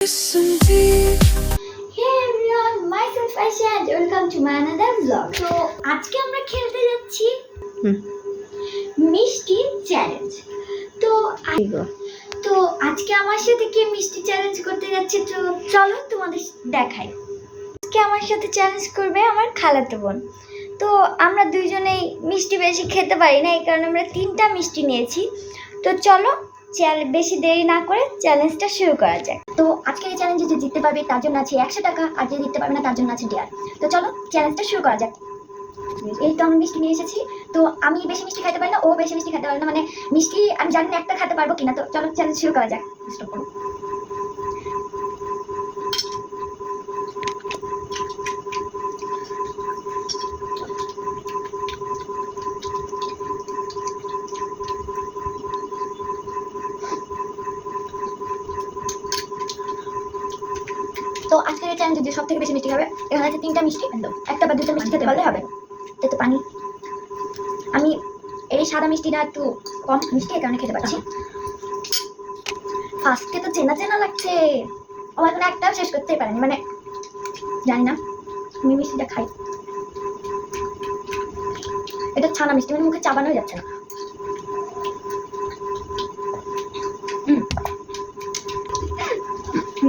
Hey everyone, myself Aisha and welcome to my another vlog. So আজকে আমরা খেলতে যাচ্ছি মিষ্টি চ্যালেঞ্জ। তো আজকে আমার সাথে কে মিষ্টি চ্যালেঞ্জ করতে যাচ্ছে, তো চলো তোমাদের দেখাই। আজকে আমার সাথে চ্যালেঞ্জ করবে আমার খালাতো বোন। তো আমরা দুইজনেই মিষ্টি বেশি খেতে পারি না, এই কারণে আমরা 3টা মিষ্টি নিয়েছি। তো চলো বেশি দেরি না করে চ্যালেঞ্জটা শুরু করা যায়। তো আজকের এই চ্যালেঞ্জে যে জিততে পারবে তার জন্য আছে 100 টাকা, আর যে জিততে পারবে না তার জন্য আছে ডিয়ার। তো চলো চ্যালেঞ্জটা শুরু করা যাক। এই তো আমি মিষ্টি নিয়ে এসেছি। তো আমি বেশি মিষ্টি খেতে পারি না, ও বেশি মিষ্টি খেতে পারে না, মানে মিষ্টি আমি জানি না একটা খেতে পারবো কিনা। তো চলো চ্যালেঞ্জ শুরু করা যাক। তো আজকের চ্যালেঞ্জে যে সব থেকে বেশি মিষ্টি হবে, এখানে আছে 3টা মিষ্টি, একটা বা 2টা মিষ্টি খেতে পারলে হবে। তো পানি, আমি এই সাদা মিষ্টিটা একটু কম মিষ্টি, এই কারণে খেতে পারছি। ফার্স্টে তো চেনা চেনা লাগছে, আমার এখন একটাও শেষ করতেই পারেনি, মানে জানি না। আমি মিষ্টিটা খাই, এটা ছানা মিষ্টি, মানে মুখে চাবানোই যাচ্ছে না।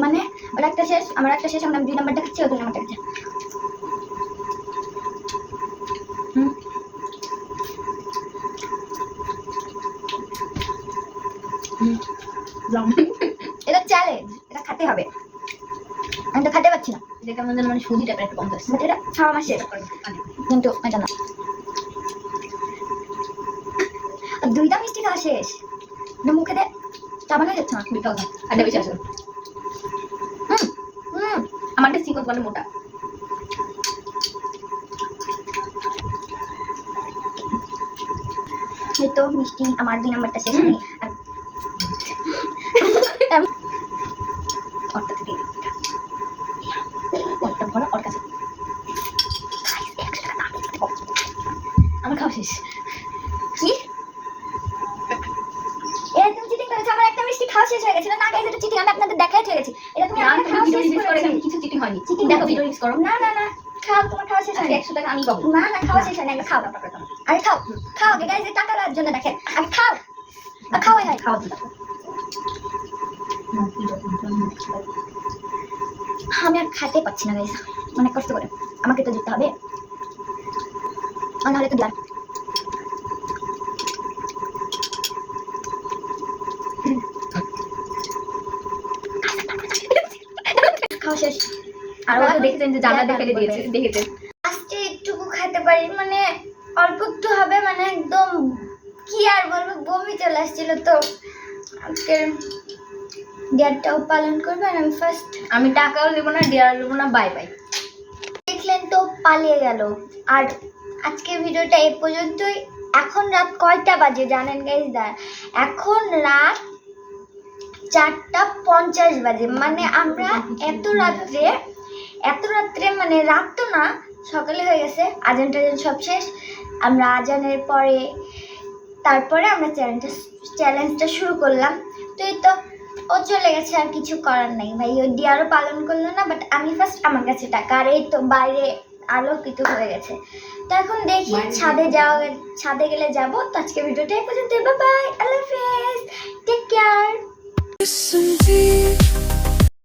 মানে ওর একটা শেষ, আমার একটা শেষ, আমি 2 নাম্বারটা খাচ্ছি, ও 2 নাম্বারটা খাচ্ছে। এটা চ্যালেঞ্জ, এটা খেতে হবে। আমি তো খেতে পারছি না, এটা কেমন যেন মানে সুজি টাইপের একটা গন্ধ আসছে। এটা খাওয়া আমার শেষ, কিন্তু এটা না। 2টা মিষ্টি খাওয়া শেষ, মুখে দে চাবানো যাচ্ছে না। খুবই খাওয়া আড্ডা বেশি আসে। আমারটা সিঙ্গল বলে মোটা। এই তো মিষ্টি আমার 2 নাম্বারটা শেষ। আমার খাওয়া শেষ। কি তুমি চিটিং করেছো? আমার একটা মিষ্টি খাওয়া শেষ হয়ে গেছিল না গাইস, এটা চিটিং, আমি আপনাদের দেখাই হয়ে গেছি। এটা তুমি আমার খাওয়া শেষ করেছো, কিছু চিটিং হয়নি। চিটিং দেখো, ভিডিও রিলিজ করো। না না না, খাও, তোমার খাওয়া শেষ হয়নি। 100 টাকা আমি পাবো। না না, খাওয়া শেষ হয়নি, আগে খাও। আরে খাও খাও আগে গাইস, টাকা দেওয়ার জন্য দেখেন, আগে খাও। খাও হয় খাও। আমি আর খাইতে পাচ্ছি না গাইস, অনেক কষ্ট করে আমাকে তো যেতে হবে, আর নাহলে তো ব্লাড। খাওয়া শেষ। আর ও তো দেখেছেন যে জানলা ফেলে দিয়েছে, দেখেছেন। আজকে একটুকু খেতে পারি, মানে অল্প একটু হবে, মানে একদম কি আর বলবো, বমি চলে আসছিল। তো আজকে ডিয়ারটাও পালন করবে, আর আমি ফার্স্ট, আমি টাকাও নেবো না, ডিয়ার নেবো না, বাই বাই। দেখলেন তো পালিয়ে গেল। আর আজকের ভিডিওটা এই পর্যন্তই। এখন রাত কয়টা বাজে জানেন গাইস? এখন রাত 4:50 বাজে। মানে আমরা এত রাত্রে মানে রাত তো না, সকালে হয়ে গেছে, আজান টাজান সব শেষ। আমরা আজানের পরে তারপরে আমরা চ্যালেঞ্জটা শুরু করলাম। তো এই তো ও চলে গেছে, আর কিছু করার নাই ভাই। ও ডিয়ারও পালন করলো না, বাট আমি ফার্স্ট, আমার কাছে টাকা। আর এই তো বাইরে আলোকিত হয়ে গেছে। তো এখন দেখি ছাদে গেলে যাবো। তো আজকে ভিডিওটা এই পর্যন্ত। বাই বাই, আল্লাহ হাফেজ, টেক কেয়ার।